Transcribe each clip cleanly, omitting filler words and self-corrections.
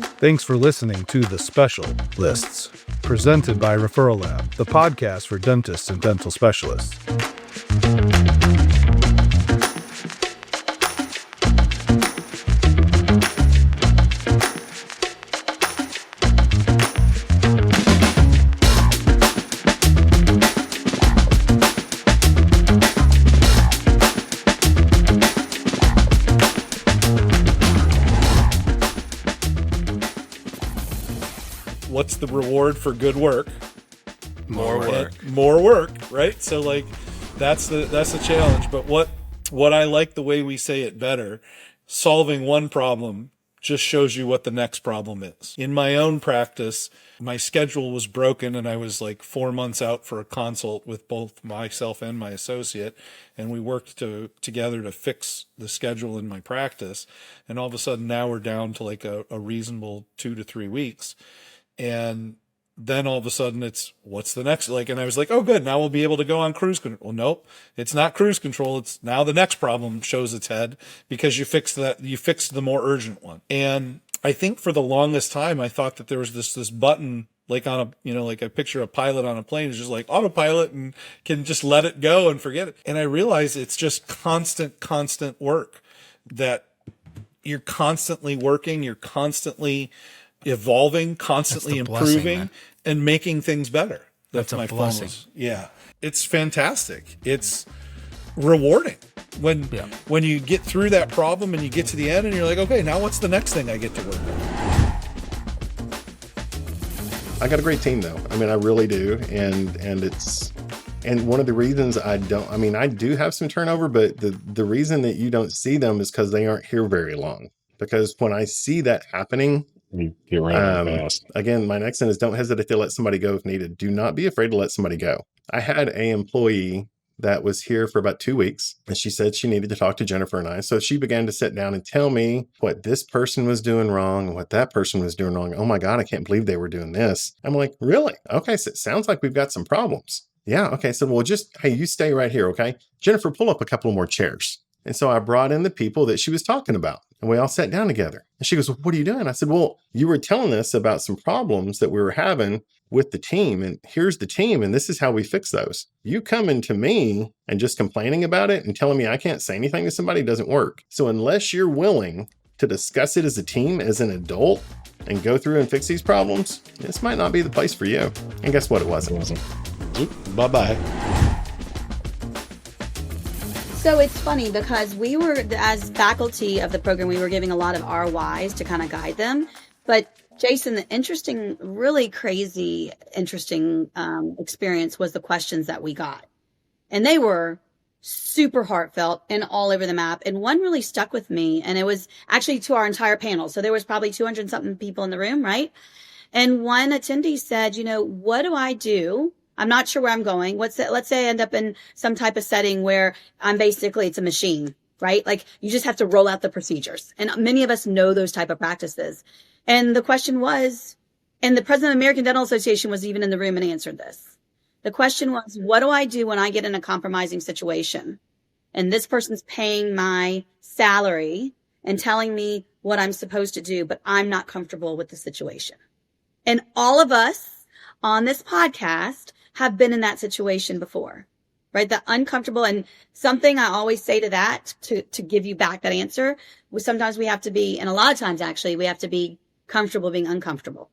Thanks for listening to The Special Lists, presented by Referral Lab, the podcast for dentists and dental specialists. What's the reward for good work? More work. More work, right? So like that's the challenge. But what I like the way we say it better, solving one problem just shows you what the next problem is. In my own practice, my schedule was broken and I was like 4 months out for a consult with both myself and my associate. And we worked together to fix the schedule in my practice. And all of a sudden now we're down to like a reasonable 2 to 3 weeks. And then all of a sudden it's what's the next, and I was like, oh good, now we'll be able to go on cruise control. Well, nope, it's not cruise control. It's now the next problem shows its head because you fixed the more urgent one. And I think for the longest time, I thought that there was this button, like on a, like I picture a pilot on a plane is just like autopilot and can just let it go and forget it. And I realized it's just constant work, that you're constantly working, you're constantly evolving, constantly improving, and making things better. That's my blessing. Yeah. It's fantastic. It's rewarding when you get through that problem and you get to the end and you're like, okay, now what's the next thing I get to work on? I got a great team though. I mean, I really do. And one of the reasons I do have some turnover, but the reason that you don't see them is because they aren't here very long. Because when I see that happening, you get around fast. Again, my next thing is don't hesitate to let somebody go if needed. Do not be afraid to let somebody go. I had an employee that was here for about 2 weeks, and she said she needed to talk to Jennifer and I. So she began to sit down and tell me what this person was doing wrong and what that person was doing wrong. Oh my God, I can't believe they were doing this. I'm like, really? Okay, so it sounds like we've got some problems. Yeah, okay. So well, hey, you stay right here, okay? Jennifer, pull up a couple more chairs. And so I brought in the people that she was talking about, and we all sat down together. And she goes, well, what are you doing? I said, well, you were telling us about some problems that we were having with the team, and here's the team, and this is how we fix those. You coming to me and just complaining about it and telling me I can't say anything to somebody doesn't work. So unless you're willing to discuss it as a team, as an adult, and go through and fix these problems, this might not be the place for you. And guess what? It wasn't. Bye-bye. So it's funny because we were, as faculty of the program, we were giving a lot of ROIs to kind of guide them. But Jason, the really crazy, interesting experience was the questions that we got. And they were super heartfelt and all over the map. And one really stuck with me, and it was actually to our entire panel. So there was probably 200 something people in the room, right? And one attendee said, what do I do? I'm not sure where I'm going. Let's say I end up in some type of setting where it's a machine, right? Like you just have to roll out the procedures. And many of us know those type of practices. And the question was, and the president of the American Dental Association was even in the room and answered this. The question was, what do I do when I get in a compromising situation? And this person's paying my salary and telling me what I'm supposed to do, but I'm not comfortable with the situation. And all of us on this podcast have been in that situation before, right? The uncomfortable, and something I always say to that, to give you back that answer, was sometimes we have to be, and a lot of times actually, we have to be comfortable being uncomfortable.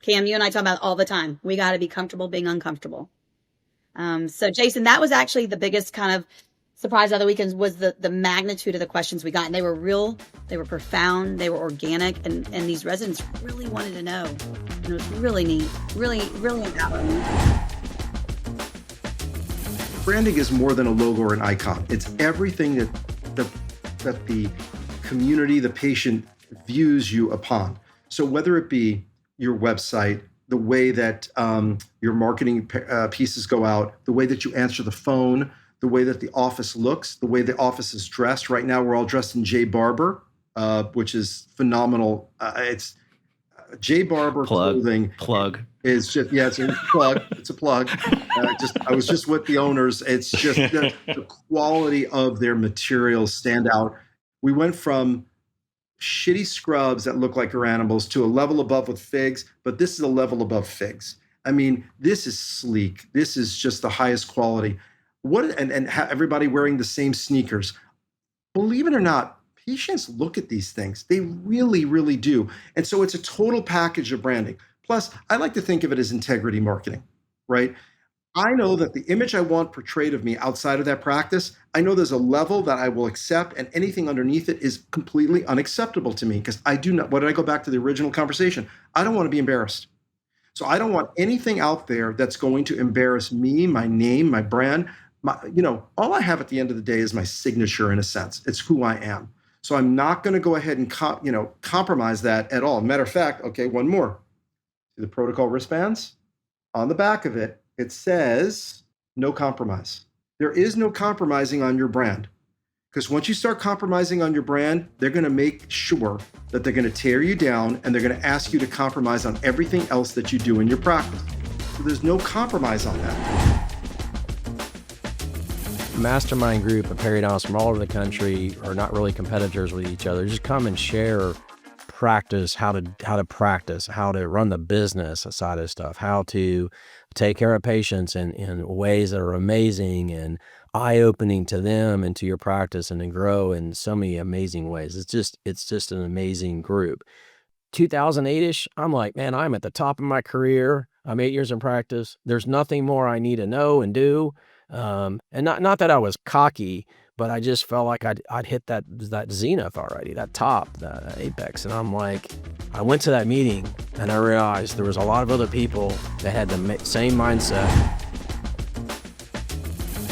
Cam, you and I talk about it all the time. We got to be comfortable being uncomfortable. So Jason, that was actually the biggest kind of surprise of the weekends, was the magnitude of the questions we got. And they were real, they were profound, they were organic, and these residents really wanted to know. And it was really neat, really, really empowering. Branding is more than a logo or an icon. It's everything that the community, the patient views you upon. So whether it be your website, the way that your marketing pieces go out, the way that you answer the phone, the way that the office looks, the way the office is dressed. Right now, we're all dressed in J. Barber, which is phenomenal. It's J. Barber clothing. Plug. Is just, it's a plug. It's a plug. I was just with the owners. It's just the quality of their materials stand out. We went from shitty scrubs that look like your animals to a level above with figs, but this is a level above figs. I mean, this is sleek. This is just the highest quality. Everybody wearing the same sneakers. Believe it or not, patients look at these things. They really, really do. And so it's a total package of branding. Plus, I like to think of it as integrity marketing, right? I know that the image I want portrayed of me outside of that practice, I know there's a level that I will accept, and anything underneath it is completely unacceptable to me, because I do not, what did I go back to the original conversation? I don't want to be embarrassed. So I don't want anything out there that's going to embarrass me, my name, my brand. All I have at the end of the day is my signature, in a sense. It's who I am. So I'm not going to go ahead and compromise that at all. Matter of fact, okay, one more. See the protocol wristbands? On the back of it, it says no compromise. There is no compromising on your brand. Because once you start compromising on your brand, they're going to make sure that they're going to tear you down, and they're going to ask you to compromise on everything else that you do in your practice. So there's no compromise on that. Mastermind group of periodontists from all over the country are not really competitors with each other. Just come and share practice, how to practice, how to run the business side of stuff, how to take care of patients in ways that are amazing and eye-opening to them and to your practice, and to grow in so many amazing ways. It's just an amazing group. 2008-ish, I'm like, man, I'm at the top of my career. I'm 8 years in practice. There's nothing more I need to know and do. And not that I was cocky, but I just felt like I'd hit that zenith already, that top, that apex. And I'm like, I went to that meeting and I realized there was a lot of other people that had the same mindset.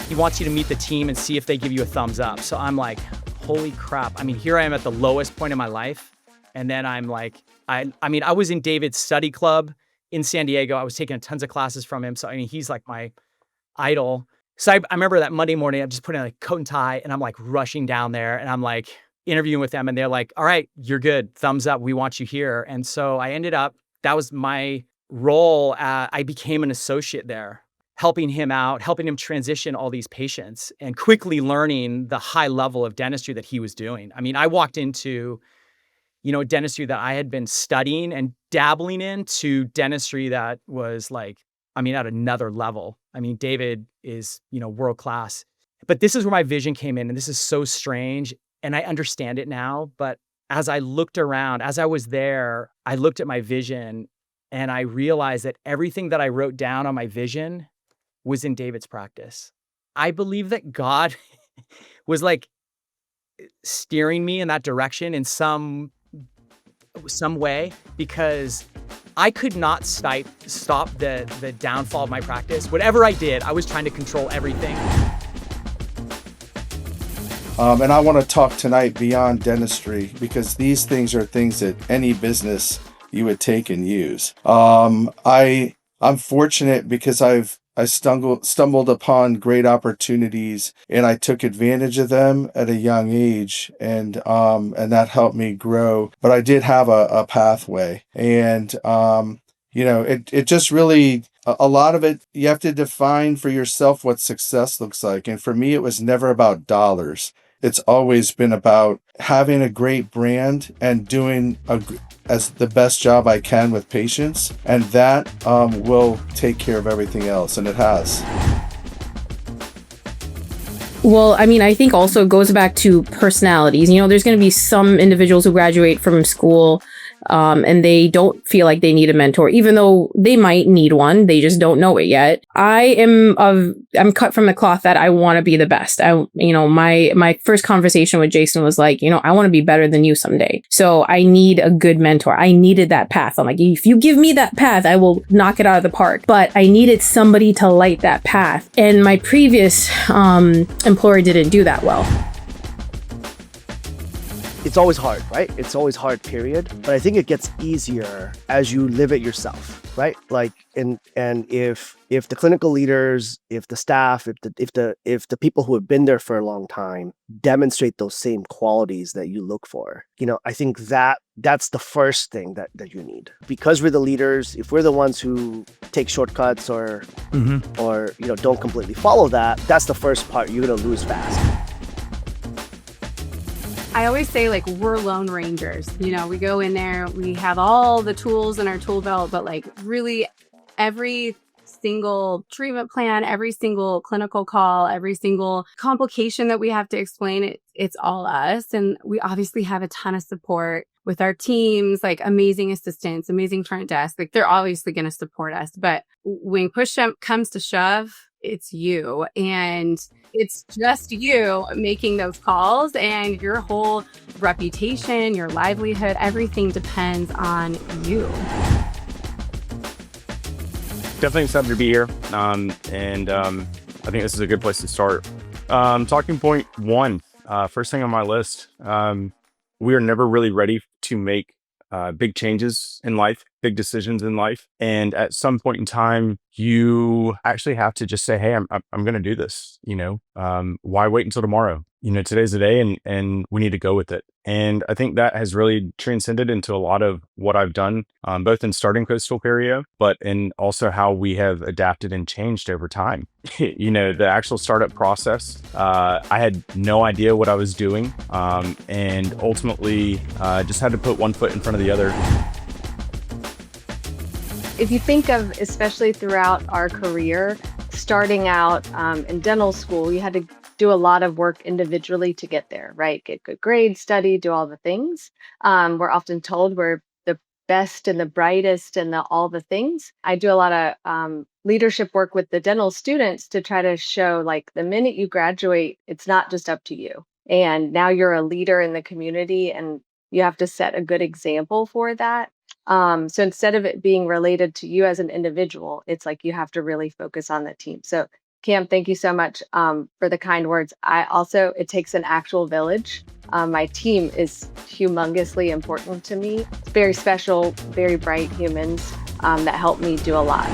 He wants you to meet the team and see if they give you a thumbs up. So I'm like, holy crap. I mean, here I am at the lowest point in my life. And then I'm like, I was in David's study club in San Diego. I was taking tons of classes from him. So, he's like my idol. So I remember that Monday morning, I'm just putting on a coat and tie, and I'm like rushing down there, and I'm like interviewing with them, and they're like, all right, you're good. Thumbs up. We want you here. And so I ended up, that was my role. I became an associate there, helping him out, helping him transition all these patients, and quickly learning the high level of dentistry that he was doing. I mean, I walked into, dentistry that I had been studying and dabbling in, to dentistry that was like, at another level. David is, world-class. But this is where my vision came in, and this is so strange, and I understand it now. But as I looked around, as I was there, I looked at my vision, and I realized that everything that I wrote down on my vision was in David's practice. I believe that God was like steering me in that direction in some way, because I could not stop the downfall of my practice. Whatever I did, I was trying to control everything. And I want to talk tonight beyond dentistry, because these things are things that any business you would take and use. I'm fortunate because I stumbled upon great opportunities, and I took advantage of them at a young age, and that helped me grow. But I did have a pathway, and it just really, a lot of it, you have to define for yourself what success looks like. And for me, it was never about dollars. It's always been about having a great brand and doing as the best job I can with patients, and that will take care of everything else, and it has. Well, I think also it goes back to personalities. There's going to be some individuals who graduate from school and they don't feel like they need a mentor, even though they might need one. They just don't know it yet. I'm cut from the cloth that I want to be the best. My first conversation with Jason was like, I want to be better than you someday. So I need a good mentor. I needed that path. I'm like, if you give me that path, I will knock it out of the park. But I needed somebody to light that path. And my previous employer didn't do that well. It's always hard, right? It's always hard, period. But I think it gets easier as you live it yourself, right? Like, and if the clinical leaders, if the staff, if the people who have been there for a long time demonstrate those same qualities that you look for, I think that's the first thing that you need. Because we're the leaders, if we're the ones who take shortcuts or don't completely follow that, that's the first part you're gonna lose fast. I always say, like, we're lone rangers. You know, we go in there, we have all the tools in our tool belt, but like really every single treatment plan, every single clinical call, every single complication that we have to explain, it's all us. And we obviously have a ton of support with our teams, like amazing assistants, amazing front desk. Like they're obviously going to support us. But when push comes to shove, it's you. And it's just you making those calls, and your whole reputation, your livelihood, everything depends on you. Definitely excited to be here. And I think this is a good place to start. Talking point one, first thing on my list, we are never really ready to make big changes in life, big decisions in life. And at some point in time, you actually have to just say, hey, I'm going to do this. You know, why wait until tomorrow? You know, today's the day, and we need to go with it. And I think that has really transcended into a lot of what I've done, both in starting Coastal Perio, but in also how we have adapted and changed over time. You know, the actual startup process, I had no idea what I was doing, and ultimately just had to put one foot in front of the other. If you think of, especially throughout our career, starting out in dental school, you had to do a lot of work individually to get there, right? Get good grades, study, do all the things. We're often told we're the best and the brightest and all the things. I do a lot of leadership work with the dental students to try to show, like, the minute you graduate, it's not just up to you. And now you're a leader in the community, and you have to set a good example for that. So instead of it being related to you as an individual, it's like you have to really focus on the team. So Cam, thank you so much for the kind words. It takes an actual village. My team is humongously important to me. It's very special, very bright humans that help me do a lot.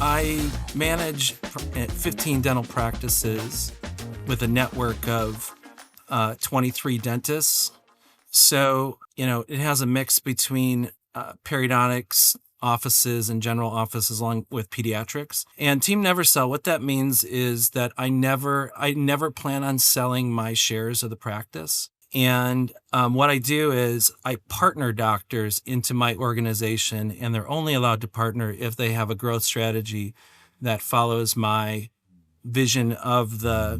I manage 15 dental practices with a network of 23 dentists. So, you know, it has a mix between periodontics offices and general offices along with pediatrics. And team never sell. What that means is that I never plan on selling my shares of the practice. And what I do is I partner doctors into my organization, and they're only allowed to partner if they have a growth strategy that follows my vision of the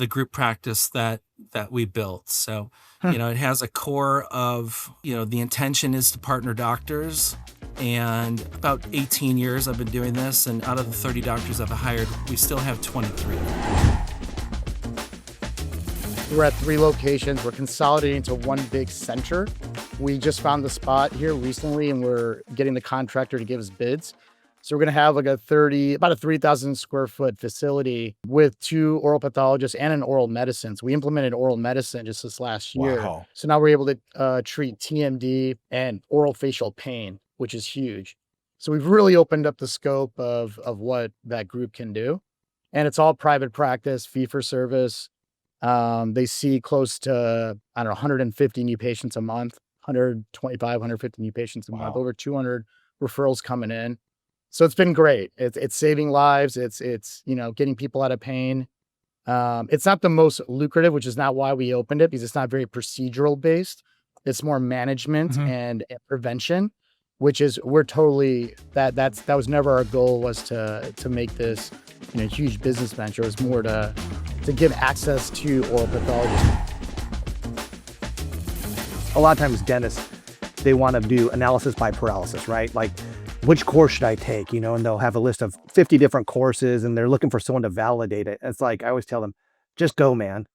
group practice that we built. So, you know, it has a core of, you know, the intention is to partner doctors. And about 18 years I've been doing this, and out of the 30 doctors I've hired, we still have 23. We're at 3 locations. We're consolidating to one big center. We just found the spot here recently, and we're getting the contractor to give us bids. So we're going to have like about a 3,000 square foot facility with 2 oral pathologists and an oral medicine. So we implemented oral medicine just this last year. Wow. So now we're able to treat TMD and oral facial pain, which is huge. So we've really opened up the scope of what that group can do. And it's all private practice, fee for service. They see close to, 150 new patients a month, 125, 150 new patients a month, over 200 referrals coming in. So it's been great. It's saving lives. It's you know, getting people out of pain. It's not the most lucrative, which is not why we opened it, because it's not very procedural based. It's more management and prevention, which is that was never our goal, was to make this, you know, huge business venture. It was more to give access to oral pathologists. A lot of times dentists, they want to do analysis by paralysis, right? Like, which course should I take, you know, and they'll have a list of 50 different courses, and they're looking for someone to validate it. And it's like, I always tell them, just go, man.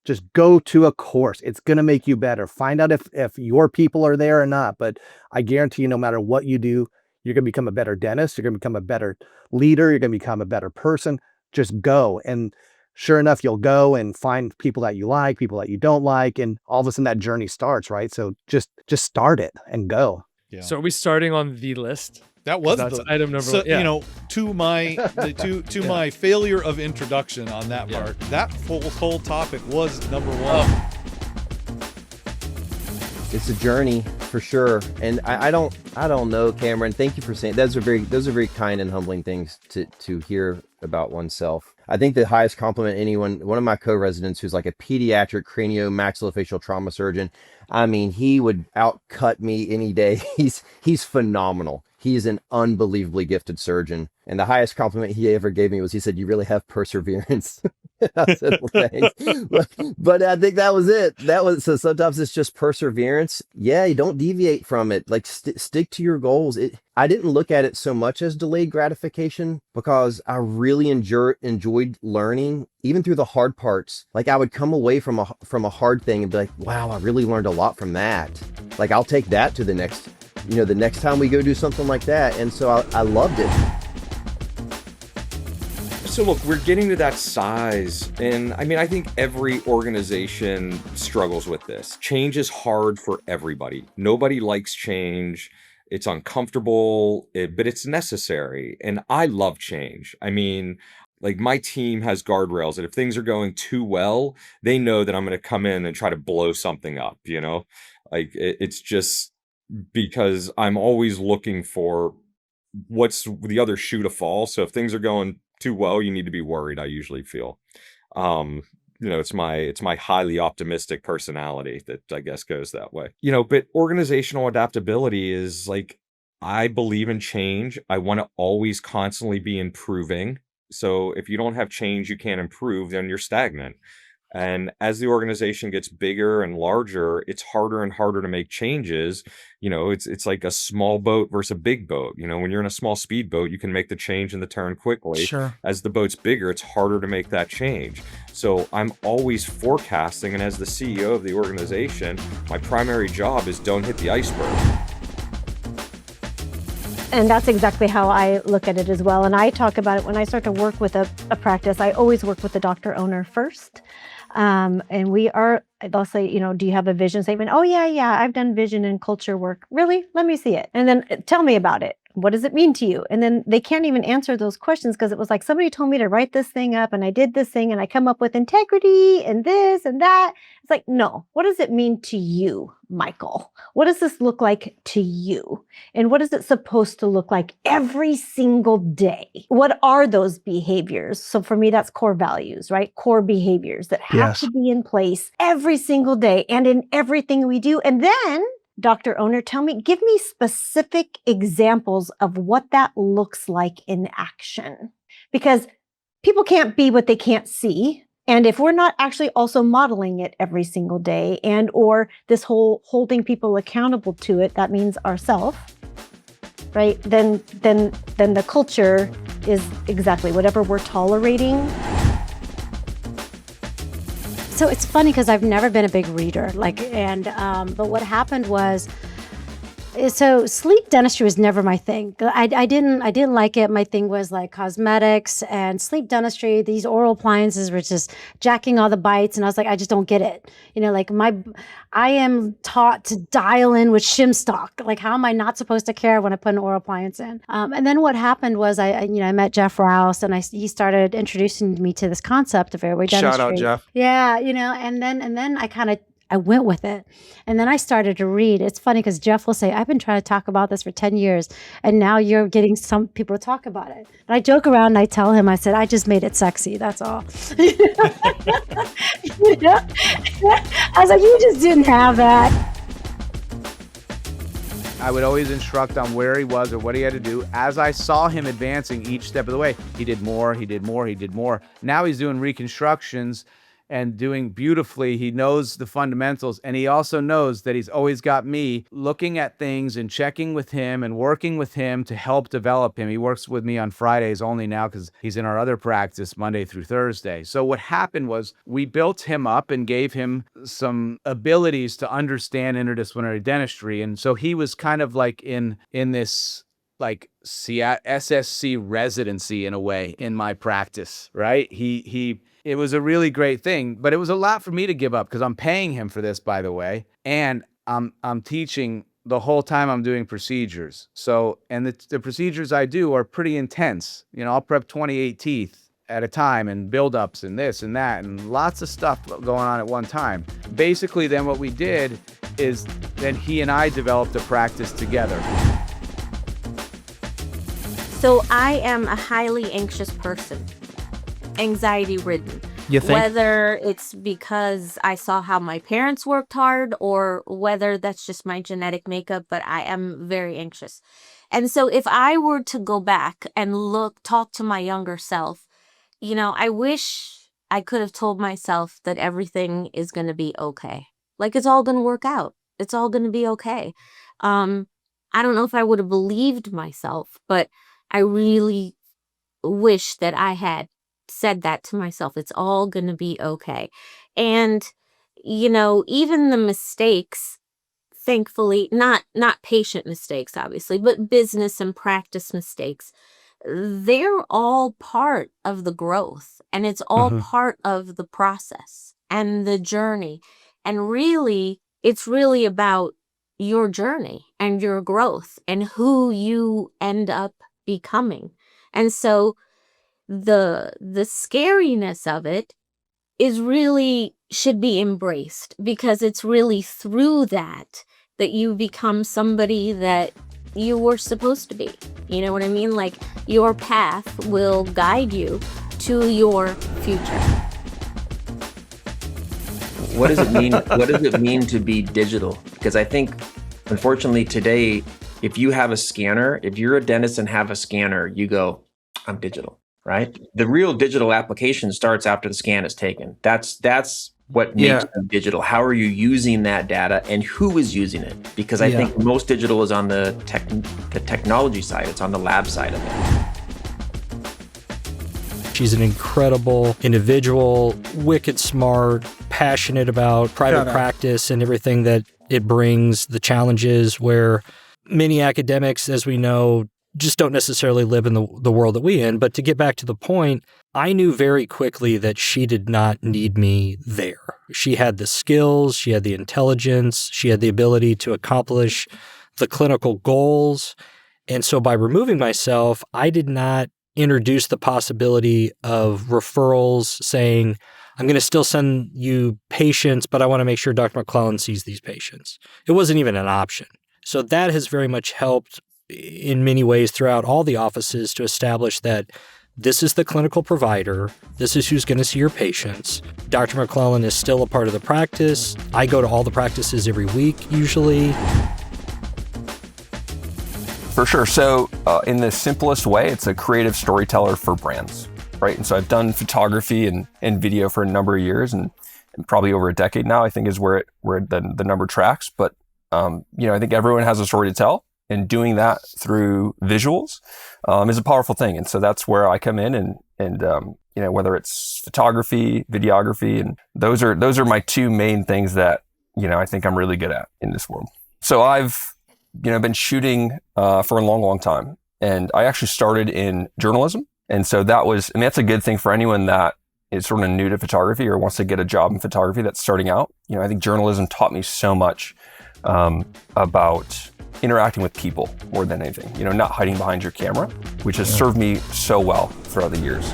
Just go to a course. It's going to make you better. Find out if your people are there or not. But I guarantee you, no matter what you do, you're going to become a better dentist. You're going to become a better leader. You're going to become a better person. Just go. And sure enough, you'll go and find people that you like, people that you don't like. And all of a sudden that journey starts, right? So just start it and go. Yeah. So are we starting on the list? That was that's item number one. Yeah. You know, to my my failure of introduction on that part, that whole topic was number one. it's a journey for sure. And I don't know, Cameron. Thank you for saying those are very kind and humbling things to hear about oneself. I think the highest compliment one of my co-residents who's like a pediatric cranio-maxillofacial trauma surgeon, I mean, he would outcut me any day. He's phenomenal. He is an unbelievably gifted surgeon. And the highest compliment he ever gave me was, he said, "You really have perseverance." I said, "Well, thanks." But I think that was it. So sometimes it's just perseverance. Yeah, you don't deviate from it. Like stick to your goals. I didn't look at it so much as delayed gratification because I really enjoyed learning, even through the hard parts. Like I would come away from a hard thing and be like, wow, I really learned a lot from that. Like I'll take that to the next time we go do something like that. And so I loved it. So look, we're getting to that size, and I mean, I think every organization struggles with this. Change is hard for everybody. Nobody likes change. It's uncomfortable, but it's necessary. And I love change. I mean, like my team has guardrails that if things are going too well, they know that I'm going to come in and try to blow something up, Like it's just because I'm always looking for what's the other shoe to fall. So if things are going too well, you need to be worried, I usually feel. It's my highly optimistic personality that I guess goes that way. But organizational adaptability is like, I believe in change. I want to always constantly be improving. So if you don't have change, you can't improve, then you're stagnant. And as the organization gets bigger and larger, it's harder and harder to make changes. It's like a small boat versus a big boat. When you're in a small speedboat, you can make the change and the turn quickly. Sure. As the boat's bigger, it's harder to make that change. So I'm always forecasting. And as the CEO of the organization, my primary job is don't hit the iceberg. And that's exactly how I look at it as well. And I talk about it when I start to work with a practice. I always work with the doctor owner first. And they'll say, do you have a vision statement? Oh, yeah, I've done vision and culture work. Really? Let me see it. And then tell me about it. What does it mean to you? And then they can't even answer those questions because it was like somebody told me to write this thing up and I did this thing and I come up with integrity and this and that. It's like, no, what does it mean to you, Michael? What does this look like to you? And what is it supposed to look like every single day? What are those behaviors? So for me, that's core values, right? Core behaviors that have to be in place every single day and in everything we do. And then Dr. Owner, give me specific examples of what that looks like in action. Because people can't be what they can't see. And if we're not actually also modeling it every single day and or this whole holding people accountable to it, that means ourselves, right? Then the culture is exactly whatever we're tolerating. So it's funny because I've never been a big reader, but what happened was, so sleep dentistry was never my thing. I didn't like it. My thing was like cosmetics and sleep dentistry. These oral appliances were just jacking all the bites, and I was like, I just don't get it. I am taught to dial in with shim stock. Like, how am I not supposed to care when I put an oral appliance in? And then what happened was I met Jeff Rouse, and he started introducing me to this concept of airway dentistry. Shout out, Jeff. Yeah, and then I went with it. And then I started to read. It's funny because Jeff will say, I've been trying to talk about this for 10 years. And now you're getting some people to talk about it. And I joke around and I tell him, I said, I just made it sexy. That's all. I was like, you just didn't have that. I would always instruct on where he was or what he had to do. As I saw him advancing each step of the way, he did more, he did more, he did more. Now he's doing reconstructions and doing beautifully. He knows the fundamentals, and he also knows that he's always got me looking at things and checking with him and working with him to help develop him. He works with me on Fridays only now because he's in our other practice Monday through Thursday. So what happened was we built him up and gave him some abilities to understand interdisciplinary dentistry. And so he was kind of like in this like SSC residency in a way in my practice, right? It was a really great thing, but it was a lot for me to give up because I'm paying him for this, by the way. And I'm teaching the whole time I'm doing procedures. So, and the procedures I do are pretty intense. I'll prep 28 teeth at a time and buildups and this and that and lots of stuff going on at one time. Basically, then what we did is that he and I developed a practice together. So I am a highly anxious person, anxiety ridden. You think? Whether it's because I saw how my parents worked hard or whether that's just my genetic makeup, but I am very anxious. And so if I were to go back and talk to my younger self, I wish I could have told myself that everything is going to be okay. Like it's all going to work out. It's all going to be okay. I don't know if I would have believed myself, but I really wish that I had said that to myself. It's all going to be okay. And, even the mistakes, thankfully, not patient mistakes, obviously, but business and practice mistakes, they're all part of the growth, and it's all part of the process and the journey. And really, it's really about your journey and your growth and who you end up becoming. And so the scariness of it is really should be embraced, because it's really through that you become somebody that you were supposed to be. You know what I mean? Like your path will guide you to your future. What does it mean? What does it mean to be digital? Because I think, unfortunately, today, if you have a scanner, if you're a dentist and have a scanner, you go, I'm digital, right? The real digital application starts after the scan is taken. That's what makes them digital. How are you using that data and who is using it? Because I think most digital is on the technology side. It's on the lab side of it. She's an incredible individual, wicked smart, passionate about private practice and everything that it brings, the challenges where many academics, as we know, just don't necessarily live in the world that we in. But to get back to the point, I knew very quickly that she did not need me there. She had the skills, she had the intelligence, she had the ability to accomplish the clinical goals. And so by removing myself, I did not introduce the possibility of referrals saying, I'm going to still send you patients, but I want to make sure Dr. McClellan sees these patients. It wasn't even an option. So that has very much helped in many ways throughout all the offices to establish that this is the clinical provider. This is who's going to see your patients. Dr. McClellan is still a part of the practice. I go to all the practices every week, usually. For sure. So in the simplest way, it's a creative storyteller for brands, right? And so I've done photography and video for a number of years, and probably over a decade now, I think is where the number tracks. But, I think everyone has a story to tell, and doing that through visuals is a powerful thing. And so that's where I come in and whether it's photography, videography, and those are my two main things that, I think I'm really good at in this world. So I've been shooting for a long, long time. And I actually started in journalism. And so that's a good thing for anyone that is sort of new to photography or wants to get a job in photography that's starting out. I think journalism taught me so much about interacting with people more than anything, not hiding behind your camera, which has served me so well throughout the years.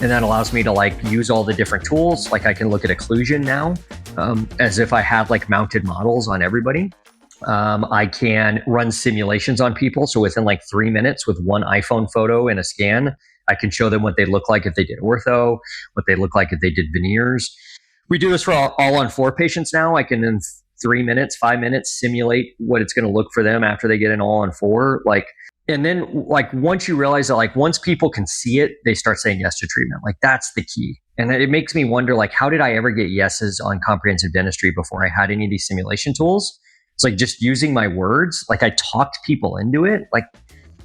And that allows me to use all the different tools. I can look at occlusion now as if I have mounted models on everybody. I can run simulations on people. So within 3 minutes with one iPhone photo and a scan, I can show them what they look like if they did ortho, what they look like if they did veneers. We do this for all on 4 patients now. I can in 3 minutes, 5 minutes, simulate what it's going to look for them after they get an all on 4. And then once you realize that once people can see it, they start saying yes to treatment. That's the key. And it makes me wonder, how did I ever get yeses on comprehensive dentistry before I had any of these simulation tools? It's just using my words. I talked people into it,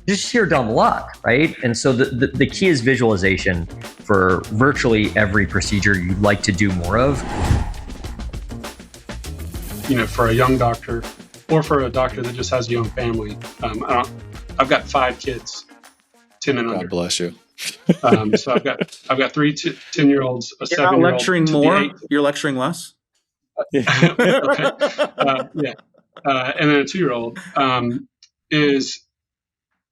just sheer dumb luck, right? And so the key is visualization for virtually every procedure you'd like to do more of. For a young doctor or for a doctor that just has a young family, I've got 5 kids, 10 and under. God bless you. So I've got 3 10-year-olds, a 7-year-old. You're not lecturing more. You're lecturing less. Okay. And then a 2-year-old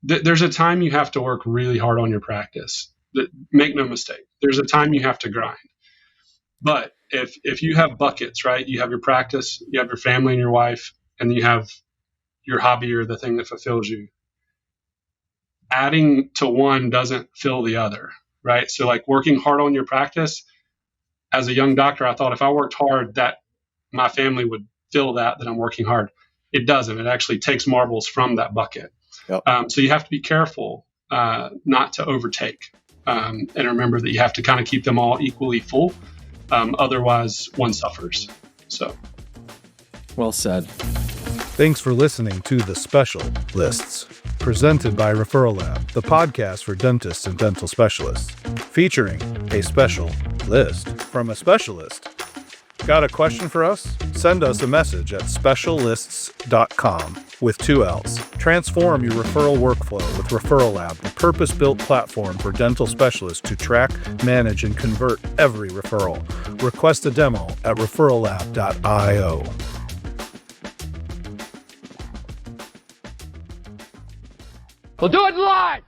there's a time you have to work really hard on your practice. Make no mistake. There's a time you have to grind. But if you have buckets, right? You have your practice, you have your family and your wife, and then you have your hobby or the thing that fulfills you. Adding to one doesn't fill the other, right? So like working hard on your practice, as a young doctor, I thought if I worked hard, that my family would fill that I'm working hard. It doesn't. It actually takes marbles from that bucket. Yep. So you have to be careful not to overtake. And remember that you have to kind of keep them all equally full. Otherwise, one suffers. So, well said. Thanks for listening to The Special Lists, presented by Referral Lab, the podcast for dentists and dental specialists, featuring a special list from a specialist. Got a question for us? Send us a message at speciallists.com with 2 L's. Transform your referral workflow with Referral Lab, the purpose-built platform for dental specialists to track, manage, and convert every referral. Request a demo at referrallab.io. We'll do it live!